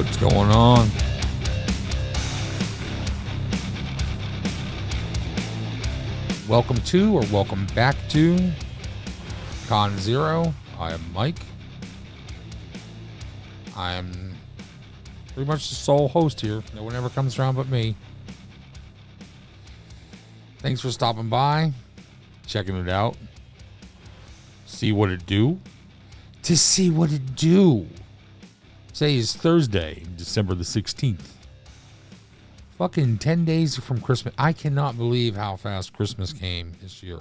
What's going on? Welcome to, or welcome back to Con Zero. I am Mike. I am pretty much the sole host here. No one ever comes around but me. Thanks for stopping by, checking it out. See what it do. To see what it do. Today is Thursday, December the 16th. Fucking 10 days from Christmas. I cannot believe how fast Christmas came this year.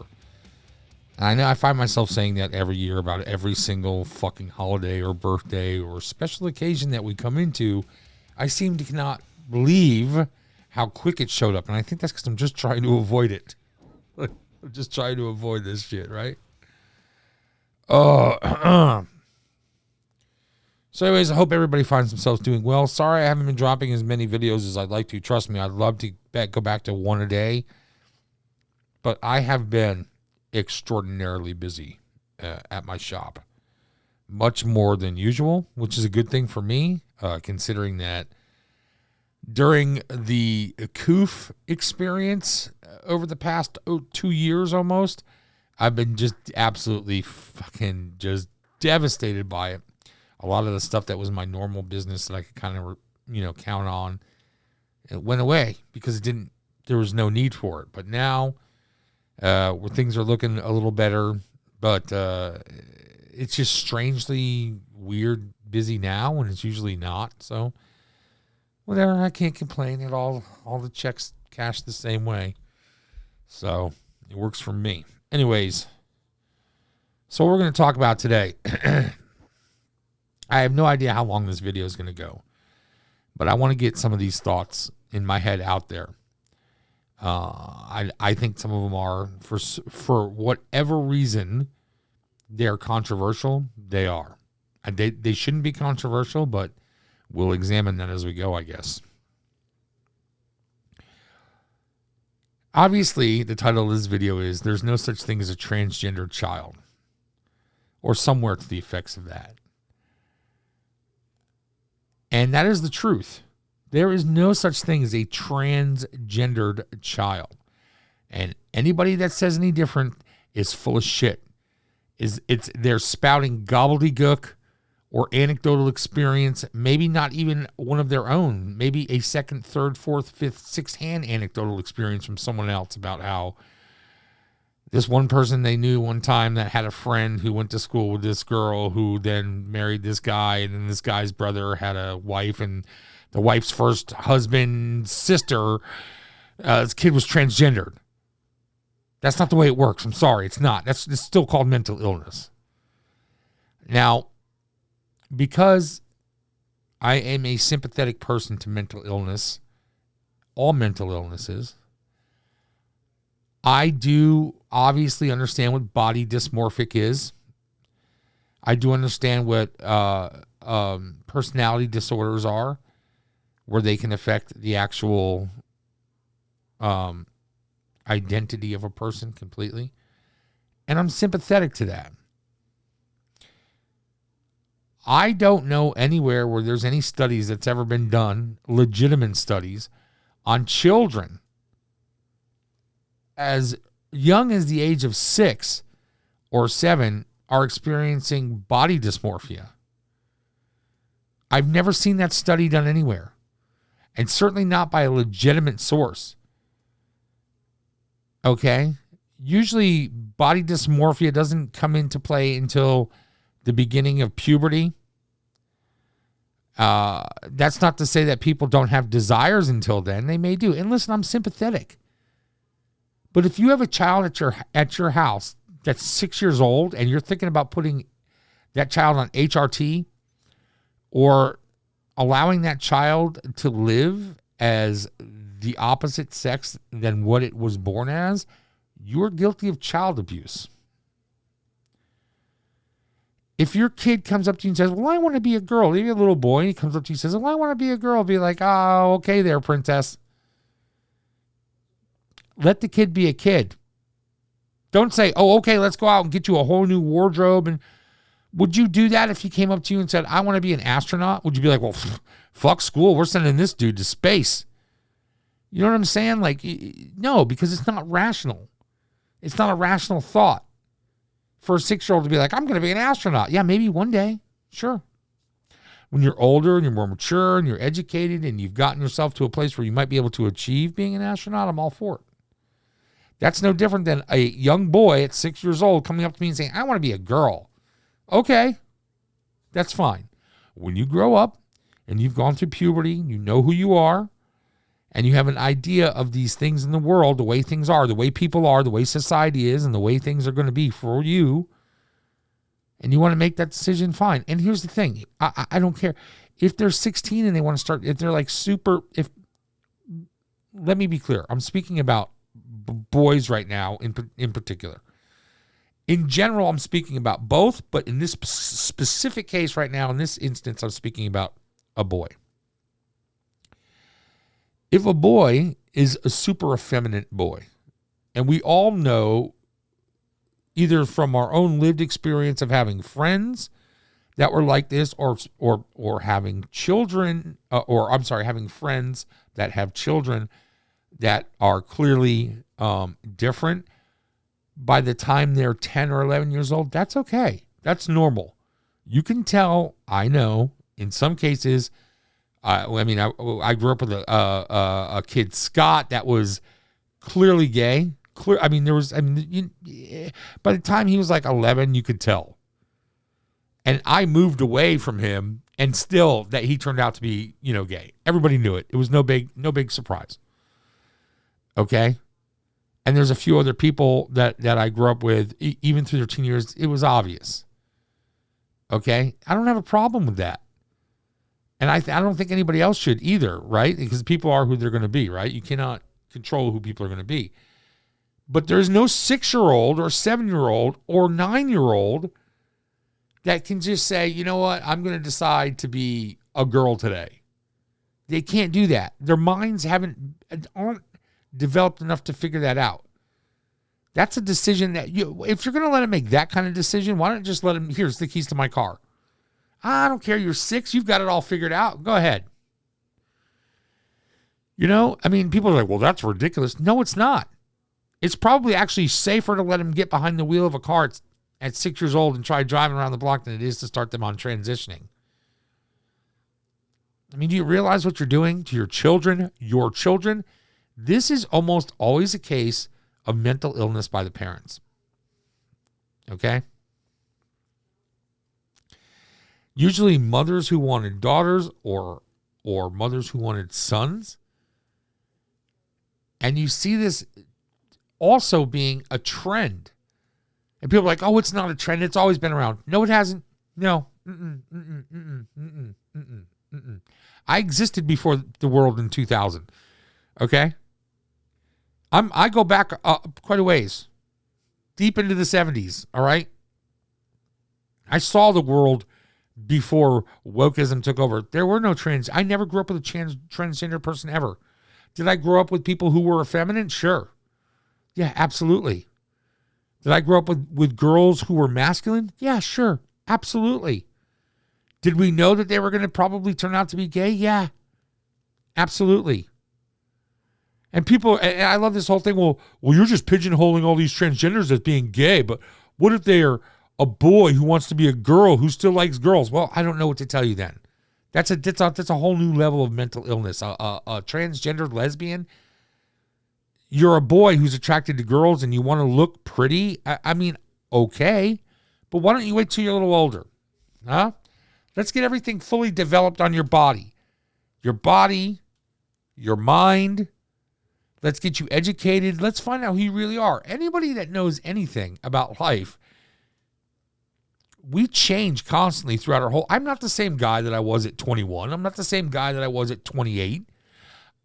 And I know I find myself saying that every year about every single fucking holiday or birthday or special occasion that we come into. I seem to cannot believe how quick it showed up. And I think that's because I'm just trying to avoid it. I'm just trying to avoid this shit, right? So anyways, I hope everybody finds themselves doing well. Sorry I haven't been dropping as many videos as I'd like to. Trust me, I'd love to go back to one a day. But I have been extraordinarily busy at my shop. Much more than usual, which is a good thing for me, considering that during the COOF experience over the past 2 years almost, I've been just absolutely fucking just devastated by it. A lot of the stuff that was my normal business that I could kind of, count on, it went away because there was no need for it. But now, where things are looking a little better, but it's just strangely weird busy now when it's usually not. So, whatever, I can't complain at all. All the checks cash the same way. So, it works for me. Anyways, so what we're going to talk about today. I have no idea how long this video is going to go, but I want to get some of these thoughts in my head out there. I think some of them are, for whatever reason, they're controversial. They are. They shouldn't be controversial, but we'll examine that as we go, I guess. Obviously, the title of this video is There's No Such Thing as a Transgender Child, or somewhere to the effects of that. And that is the truth. There is no such thing as a transgendered child. And anybody that says any different is full of shit. They're spouting gobbledygook or anecdotal experience, maybe not even one of their own, maybe a second, third, fourth, fifth, sixth-hand anecdotal experience from someone else about how this one person they knew one time that had a friend who went to school with this girl who then married this guy, and then this guy's brother had a wife, and the wife's first husband's sister, this kid was transgendered. That's not the way it works. I'm sorry, it's not. It's still called mental illness. Now, because I am a sympathetic person to mental illness, all mental illnesses, I do obviously understand what body dysmorphic is. I do understand what personality disorders are, where they can affect the actual identity of a person completely. And I'm sympathetic to that. I don't know anywhere where there's any studies that's ever been done, legitimate studies, on children as young as the age of 6 or 7 are experiencing body dysmorphia. I've never seen that study done anywhere, and certainly not by a legitimate source. Okay? Usually body dysmorphia doesn't come into play until the beginning of puberty. That's not to say that people don't have desires until then. They may do. And listen, I'm sympathetic. But if you have a child at your house that's 6 years old and you're thinking about putting that child on HRT or allowing that child to live as the opposite sex than what it was born as, you're guilty of child abuse. If your kid comes up to you and says, well, I want to be a girl, maybe a little boy, and he comes up to you and says, well, I want to be a girl, be like, oh, okay there, princess. Let the kid be a kid. Don't say, oh, okay, let's go out and get you a whole new wardrobe. And would you do that if he came up to you and said, I want to be an astronaut? Would you be like, well, Fuck school. We're sending this dude to space. You know what I'm saying? Like, no, because it's not rational. It's not a rational thought for a 6-year-old to be like, I'm going to be an astronaut. Yeah, maybe one day. Sure. When you're older and you're more mature and you're educated and you've gotten yourself to a place where you might be able to achieve being an astronaut, I'm all for it. That's no different than a young boy at 6 years old coming up to me and saying, I want to be a girl. Okay, that's fine. When you grow up and you've gone through puberty, you know who you are, and you have an idea of these things in the world, the way things are, the way people are, the way society is, and the way things are going to be for you, and you want to make that decision, fine. And here's the thing. I don't care. If they're 16 and they want to start, if they're like let me be clear. I'm speaking about boys right now in particular. In general, I'm speaking about both, but in this specific case right now, in this instance, I'm speaking about a boy. If a boy is a super effeminate boy, and we all know either from our own lived experience of having friends that were like this, or having children, having friends that have children that are clearly different, by the time they're 10 or 11 years old, that's okay. That's normal. You can tell, I know, in some cases, I grew up with a kid, Scott, that was clearly gay. By the time he was like 11, you could tell. And I moved away from him, and still that he turned out to be, gay. Everybody knew it. It was no big surprise. Okay? And there's a few other people that I grew up with, even through their teen years, it was obvious. Okay? I don't have a problem with that. And I don't think anybody else should either, right? Because people are who they're going to be, right? You cannot control who people are going to be. But there's no 6-year-old or 7-year-old or 9-year-old that can just say, you know what, I'm going to decide to be a girl today. They can't do that. Their minds aren't developed enough to figure that out. That's a decision that if you're going to let them make that kind of decision, why don't just let them, here's the keys to my car. I don't care, you're 6, you've got it all figured out. Go ahead. People are like, well, that's ridiculous. No, it's not. It's probably actually safer to let them get behind the wheel of a car at 6 years old and try driving around the block than it is to start them on transitioning. Do you realize what you're doing to your children? This is almost always a case of mental illness by the parents. Okay? Usually mothers who wanted daughters or mothers who wanted sons. And you see this also being a trend. And people are like, oh, it's not a trend. It's always been around. No, it hasn't. No. I existed before the world in 2000. Okay? I go back quite a ways. Deep into the 70s, all right? I saw the world before wokeism took over. There were no trans. I never grew up with a transgender person ever. Did I grow up with people who were effeminate? Sure. Yeah, absolutely. Did I grow up with girls who were masculine? Yeah, sure. Absolutely. Did we know that they were going to probably turn out to be gay? Yeah, absolutely. And and I love this whole thing. Well, you're just pigeonholing all these transgenders as being gay, but what if they are a boy who wants to be a girl who still likes girls? Well, I don't know what to tell you then. That's a whole new level of mental illness. A transgendered lesbian, you're a boy who's attracted to girls and you want to look pretty. Okay, but why don't you wait till you're a little older? Huh? Let's get everything fully developed on your body. Your mind. Let's get you educated. Let's find out who you really are. Anybody that knows anything about life, we change constantly throughout our whole. I'm not the same guy that I was at 21. I'm not the same guy that I was at 28.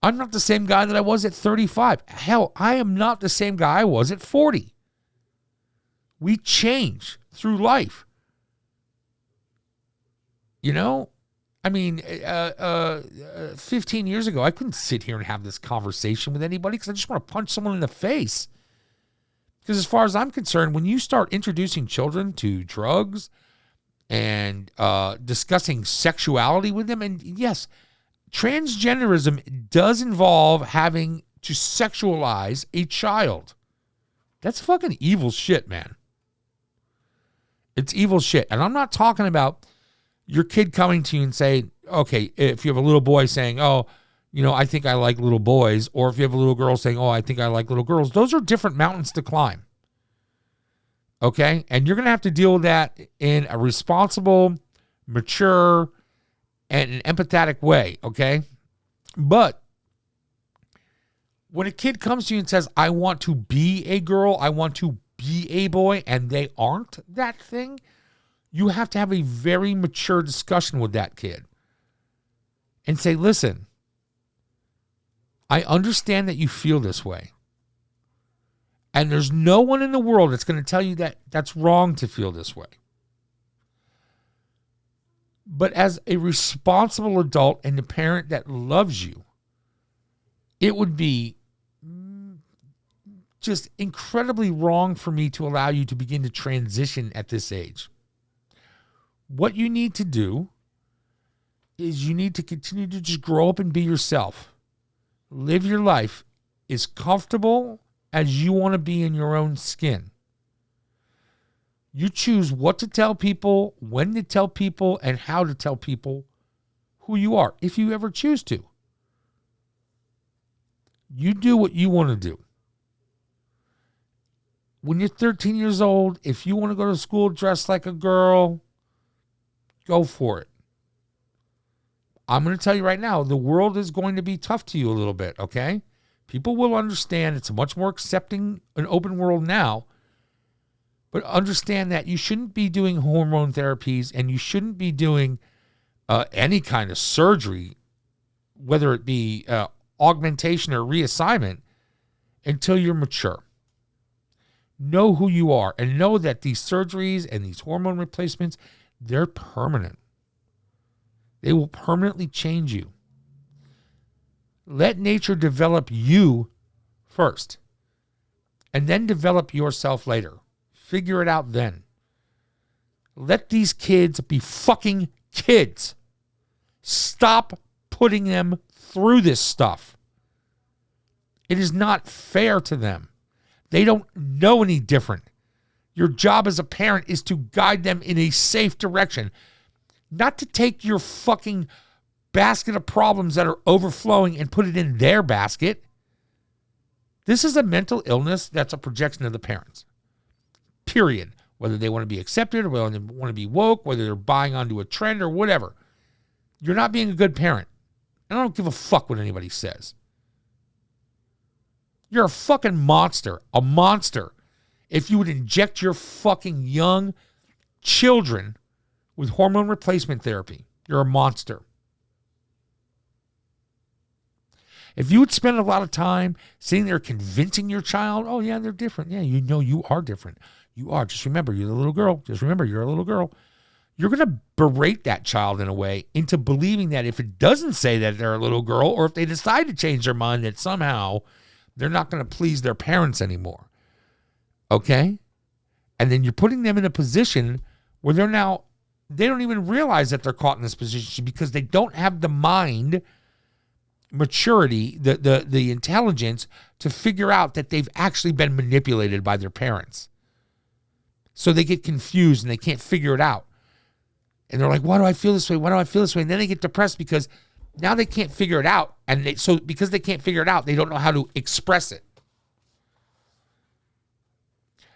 I'm not the same guy that I was at 35. Hell, I am not the same guy I was at 40. We change through life. 15 years ago, I couldn't sit here and have this conversation with anybody because I just want to punch someone in the face. Because as far as I'm concerned, when you start introducing children to drugs and discussing sexuality with them, and yes, transgenderism does involve having to sexualize a child. That's fucking evil shit, man. It's evil shit. And I'm not talking about your kid coming to you and saying, okay, if you have a little boy saying, oh, you know, I think I like little boys, or if you have a little girl saying, oh, I think I like little girls, those are different mountains to climb. Okay? And you're going to have to deal with that in a responsible, mature, and an empathetic way, okay? But when a kid comes to you and says, I want to be a girl, I want to be a boy, and they aren't that thing, you have to have a very mature discussion with that kid and say, listen, I understand that you feel this way. And there's no one in the world that's going to tell you that that's wrong to feel this way. But as a responsible adult and a parent that loves you, it would be just incredibly wrong for me to allow you to begin to transition at this age. What you need to do is you need to continue to just grow up and be yourself. Live your life as comfortable as you want to be in your own skin. You choose what to tell people, when to tell people, and how to tell people who you are, if you ever choose to. You do what you want to do. When you're 13 years old, if you want to go to school dressed like a girl, go for it. I'm going to tell you right now, the world is going to be tough to you a little bit, okay? People will understand it's a much more accepting and open world now, but understand that you shouldn't be doing hormone therapies and you shouldn't be doing any kind of surgery, whether it be augmentation or reassignment, until you're mature. Know who you are and know that these surgeries and these hormone replacements, they're permanent. They will permanently change you. Let nature develop you first and then develop yourself later. Figure it out then. Let these kids be fucking kids. Stop putting them through this stuff. It is not fair to them. They don't know any different. Your job as a parent is to guide them in a safe direction, not to take your fucking basket of problems that are overflowing and put it in their basket. This is a mental illness that's a projection of the parents. Period. Whether they want to be accepted or whether they want to be woke, whether they're buying onto a trend or whatever. You're not being a good parent. And I don't give a fuck what anybody says. You're a fucking monster. A monster. If you would inject your fucking young children with hormone replacement therapy, you're a monster. If you would spend a lot of time sitting there convincing your child, oh yeah, they're different. Yeah, you know you are different. You are. Just remember, you're the little girl. Just remember, you're a little girl. You're going to berate that child in a way into believing that if it doesn't say that they're a little girl, or if they decide to change their mind, that somehow they're not going to please their parents anymore. Okay? And then you're putting them in a position where they don't even realize that they're caught in this position because they don't have the mind maturity, the intelligence to figure out that they've actually been manipulated by their parents. So they get confused and they can't figure it out. And they're like, why do I feel this way? Why do I feel this way? And then they get depressed because now they can't figure it out. And because they can't figure it out, they don't know how to express it.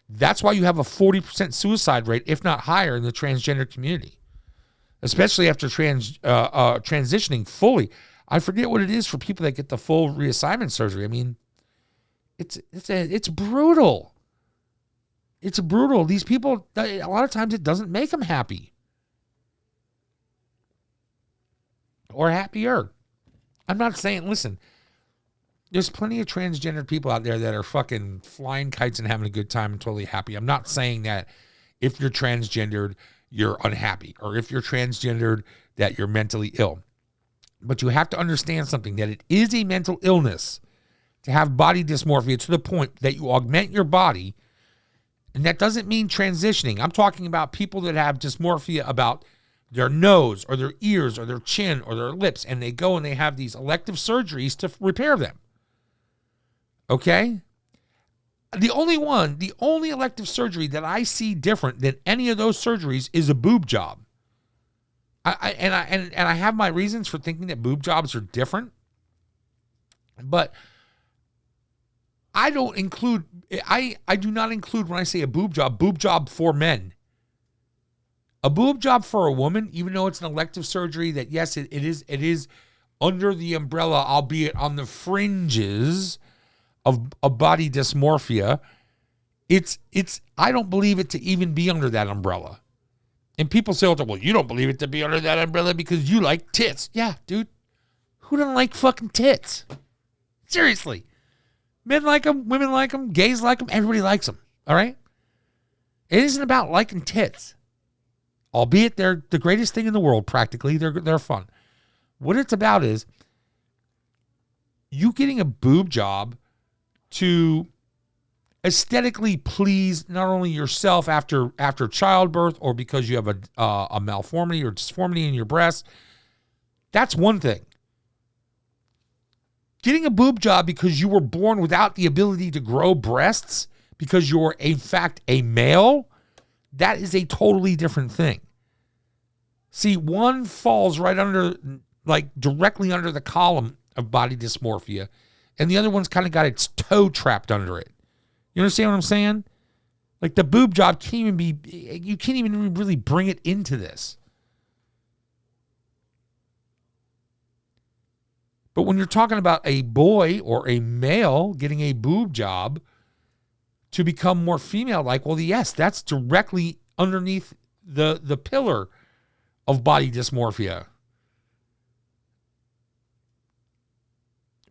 That's why you have a 40% suicide rate, if not higher, in the transgender community, especially after transitioning fully. I forget what it is for people that get the full reassignment surgery. I mean, it's brutal. It's brutal. These people, a lot of times it doesn't make them happy. Or happier. I'm not saying, listen, there's plenty of transgender people out there that are fucking flying kites and having a good time and totally happy. I'm not saying that if you're transgendered, you're unhappy, or if you're transgendered, that you're mentally ill. But you have to understand something, that it is a mental illness to have body dysmorphia to the point that you augment your body. And that doesn't mean transitioning. I'm talking about people that have dysmorphia about their nose or their ears or their chin or their lips, and they go and they have these elective surgeries to repair them. Okay? The only elective surgery that I see different than any of those surgeries is a boob job. I have my reasons for thinking that boob jobs are different, but I do not include when I say a boob job for men. A boob job for a woman, even though it's an elective surgery that, yes, it is under the umbrella, albeit on the fringes of body dysmorphia, I don't believe it to even be under that umbrella. And people say, well, you don't believe it to be under that umbrella because you like tits. Yeah, dude. Who doesn't like fucking tits? Seriously. Men like them, women like them, gays like them, everybody likes them. All right? It isn't about liking tits. Albeit they're the greatest thing in the world, practically. They're fun. What it's about is you getting a boob job to aesthetically please not only yourself after childbirth or because you have a malformity or disformity in your breast. That's one thing. Getting a boob job because you were born without the ability to grow breasts because you're, in fact, a male, that is a totally different thing. See, one falls right under, like directly under the column of body dysmorphia, and the other one's kind of got its toe trapped under it. You understand what I'm saying? Like the boob job you can't even really bring it into this. But when you're talking about a boy or a male getting a boob job to become more female-like, well, yes, that's directly underneath the pillar of body dysmorphia.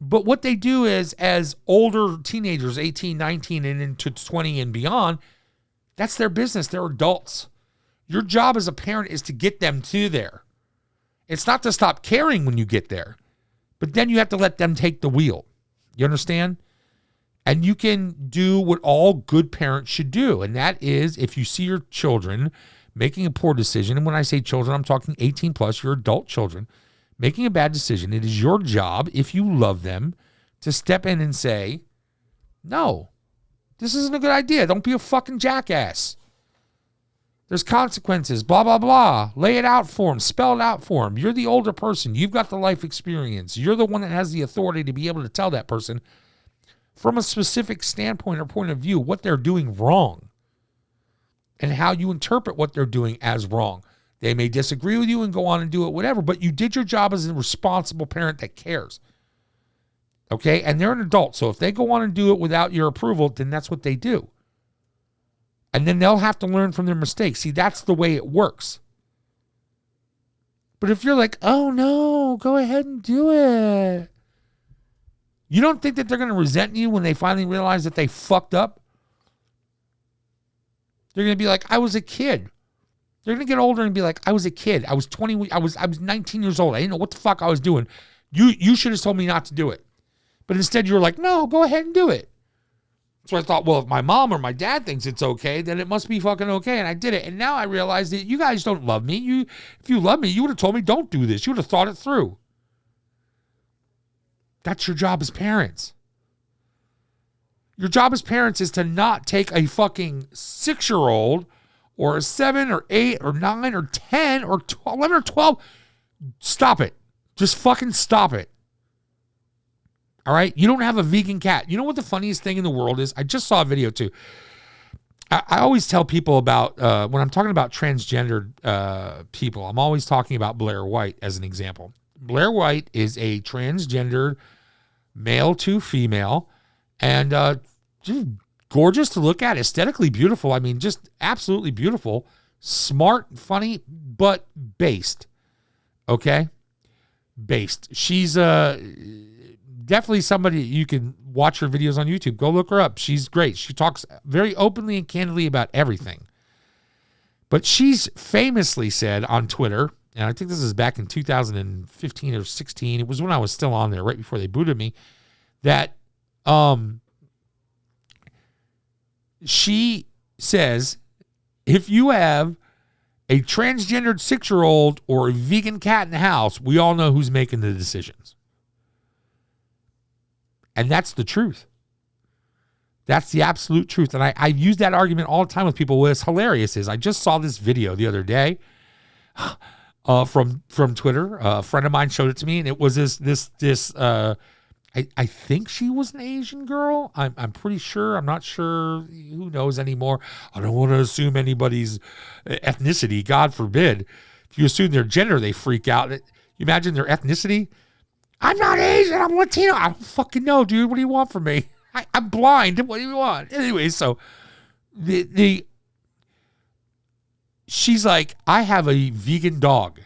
But what they do is, as older teenagers, 18, 19, and into 20 and beyond, that's their business. They're adults. Your job as a parent is to get them to there. It's not to stop caring when you get there. But then you have to let them take the wheel. You understand? And you can do what all good parents should do. And that is, if you see your children making a poor decision, and when I say children, I'm talking 18 plus, your adult children, making a bad decision, it is your job, if you love them, to step in and say, no, this isn't a good idea. Don't be a fucking jackass. There's consequences, blah, blah, blah. Lay it out for them. Spell it out for them. You're the older person. You've got the life experience. You're the one that has the authority to be able to tell that person from a specific standpoint or point of view what they're doing wrong and how you interpret what they're doing as wrong. They may disagree with you and go on and do it, whatever, but you did your job as a responsible parent that cares. Okay? And they're an adult, so if they go on and do it without your approval, then that's what they do. And then they'll have to learn from their mistakes. See, that's the way it works. But if you're like, oh no, go ahead and do it. You don't think that they're going to resent you when they finally realize that they fucked up? They're going to be like, I was a kid. They're going to get older and be like, I was a kid. I was 20. I was 19 years old. I didn't know what the fuck I was doing. You should have told me not to do it. But instead you were like, no, go ahead and do it. So I thought, well, if my mom or my dad thinks it's okay, then it must be fucking okay. And I did it. And now I realize that you guys don't love me. If you love me, you would have told me don't do this. You would have thought it through. That's your job as parents. Your job as parents is to not take a fucking 6-year-old or a 7 or 8 or 9 or 10 or 11 or 12. Stop it. Just fucking stop it. All right? You don't have a vegan cat. You know what the funniest thing in the world is? I just saw a video too. I always tell people about, when I'm talking about transgendered people, I'm always talking about Blair White as an example. Blair White is a transgendered male to female and just gorgeous to look at, aesthetically beautiful. I mean, just absolutely beautiful, smart, funny, but based. Okay? Based. She's definitely somebody you can watch her videos on YouTube. Go look her up. She's great. She talks very openly and candidly about everything. But she's famously said on Twitter, and I think this is back in 2015 or 16, it was when I was still on there, right before they booted me, that she says, if you have a transgendered 6-year-old or a vegan cat in the house, we all know who's making the decisions. And that's the truth. That's the absolute truth. And I use that argument all the time with people. What's hilarious is I just saw this video the other day from Twitter. A friend of mine showed it to me, and it was this I think she was an Asian girl. I'm pretty sure. I'm not sure. Who knows anymore? I don't want to assume anybody's ethnicity. God forbid. If you assume their gender, they freak out. You imagine their ethnicity? I'm not Asian. I'm Latino. I don't fucking know, dude. What do you want from me? I'm blind. What do you want? Anyway, so she's like, I have a vegan dog.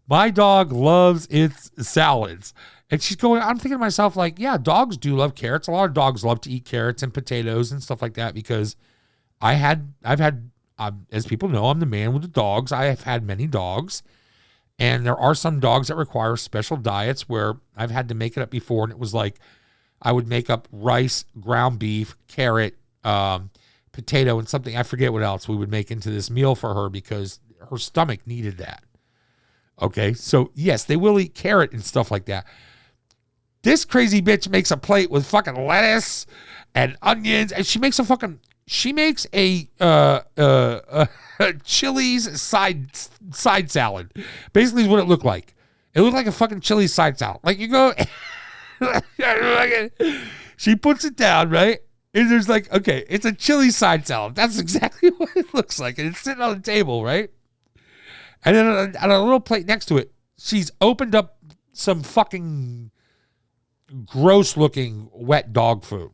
My dog loves its salads. And she's going, I'm thinking to myself, like, yeah, dogs do love carrots. A lot of dogs love to eat carrots and potatoes and stuff like that because I've had, as people know, I'm the man with the dogs. I have had many dogs. And there are some dogs that require special diets where I've had to make it up before. And it was like, I would make up rice, ground beef, carrot, potato, and something. I forget what else we would make into this meal for her because her stomach needed that. Okay, so yes, they will eat carrot and stuff like that. This crazy bitch makes a plate with fucking lettuce and onions, and she makes a Chili's side salad. Basically is what it looked like. It looked like a fucking Chili's side salad. Like you go, she puts it down, right? And there's like, okay, it's a Chili's side salad. That's exactly what it looks like. And it's sitting on the table, right? And then on a little plate next to it, she's opened up some fucking gross looking wet dog food.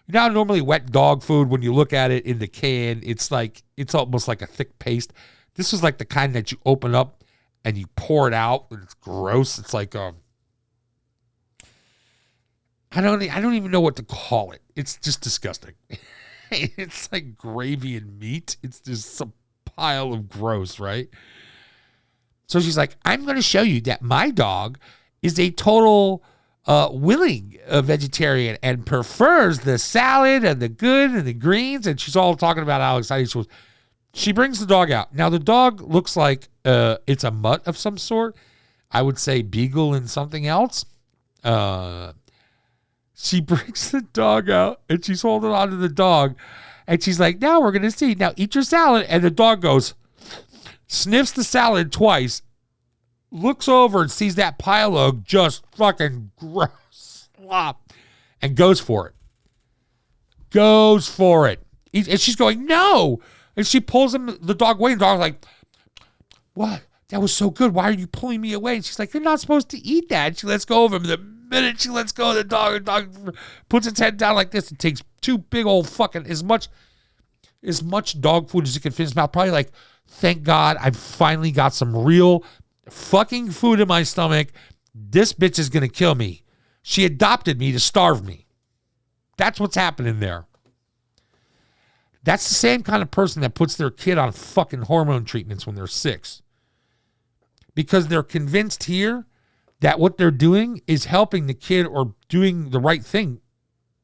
Now, normally wet dog food, when you look at it in the can, it's almost like a thick paste. This is like the kind that you open up and you pour it out, and it's gross. It's like I don't even know what to call it. It's just disgusting. It's like gravy and meat. It's just some pile of gross, right? So she's like, I'm going to show you that my dog is a total willing vegetarian and prefers the salad and the good and the greens. And she's all talking about how excited she was. She brings the dog out. Now, the dog looks like it's a mutt of some sort. I would say beagle and something else. She brings the dog out, and she's holding on to the dog. And she's like, now we're going to see. Now, eat your salad. And the dog goes, sniffs the salad twice, looks over and sees that pile of just fucking gross slop, and goes for it. And she's going, no. And she pulls the dog away, and the dog's like, what? That was so good. Why are you pulling me away? And she's like, you're not supposed to eat that. And she lets go of him. The minute she lets go of the dog puts its head down like this and takes two big old fucking, as much dog food as it can fit in his mouth. Probably like, thank God I've finally got some real fucking food in my stomach. This bitch is going to kill me. She adopted me to starve me. That's what's happening there. That's the same kind of person that puts their kid on fucking hormone treatments when they're 6. Because they're convinced here that what they're doing is helping the kid or doing the right thing.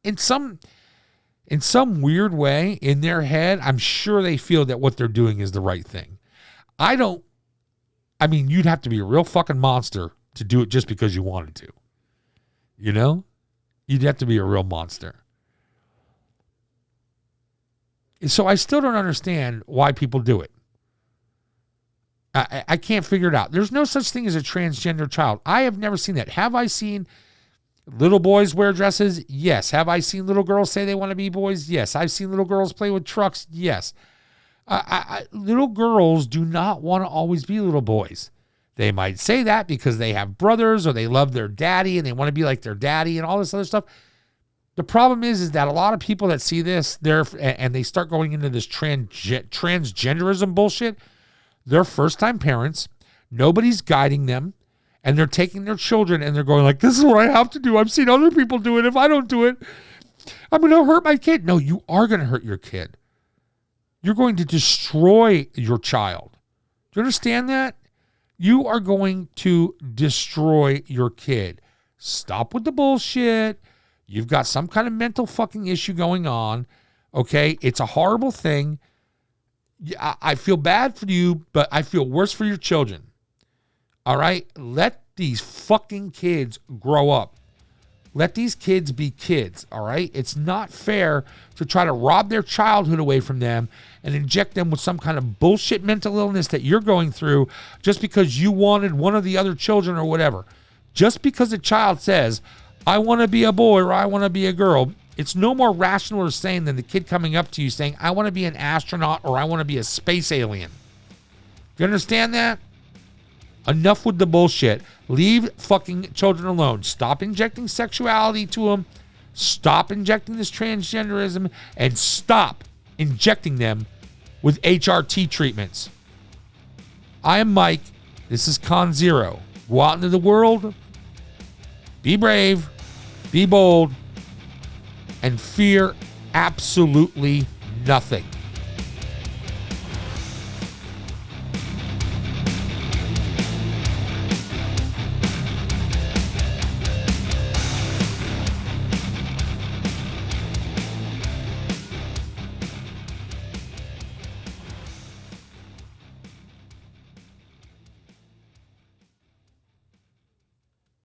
In some weird way, in their head, I'm sure they feel that what they're doing is the right thing. You'd have to be a real fucking monster to do it just because you wanted to. You know? You'd have to be a real monster. So I still don't understand why people do it. I can't figure it out. There's no such thing as a transgender child. I have never seen that. Have I seen little boys wear dresses? Yes. Have I seen little girls say they want to be boys? Yes. I've seen little girls play with trucks? Yes. Little girls do not want to always be little boys. They might say that because they have brothers or they love their daddy and they want to be like their daddy and all this other stuff. The problem is that a lot of people that see this, and they start going into this transgenderism bullshit. They're first-time parents. Nobody's guiding them. And they're taking their children and they're going like, this is what I have to do. I've seen other people do it. If I don't do it, I'm going to hurt my kid. No, you are going to hurt your kid. You're going to destroy your child. Do you understand that? You are going to destroy your kid. Stop with the bullshit. You've got some kind of mental fucking issue going on. Okay? It's a horrible thing. Yeah, I feel bad for you, but I feel worse for your children. All right? Let these fucking kids grow up. Let these kids be kids, all right? It's not fair to try to rob their childhood away from them and inject them with some kind of bullshit mental illness that you're going through just because you wanted one of the other children or whatever. Just because a child says, I want to be a boy or I want to be a girl, it's no more rational or sane than the kid coming up to you saying, I want to be an astronaut or I want to be a space alien. You understand that? Enough with the bullshit. Leave fucking children alone. Stop injecting sexuality to them. Stop injecting this transgenderism. And stop injecting them with HRT treatments. I am Mike. This is Con Zero. Go out into the world. Be brave. Be bold. And fear absolutely nothing.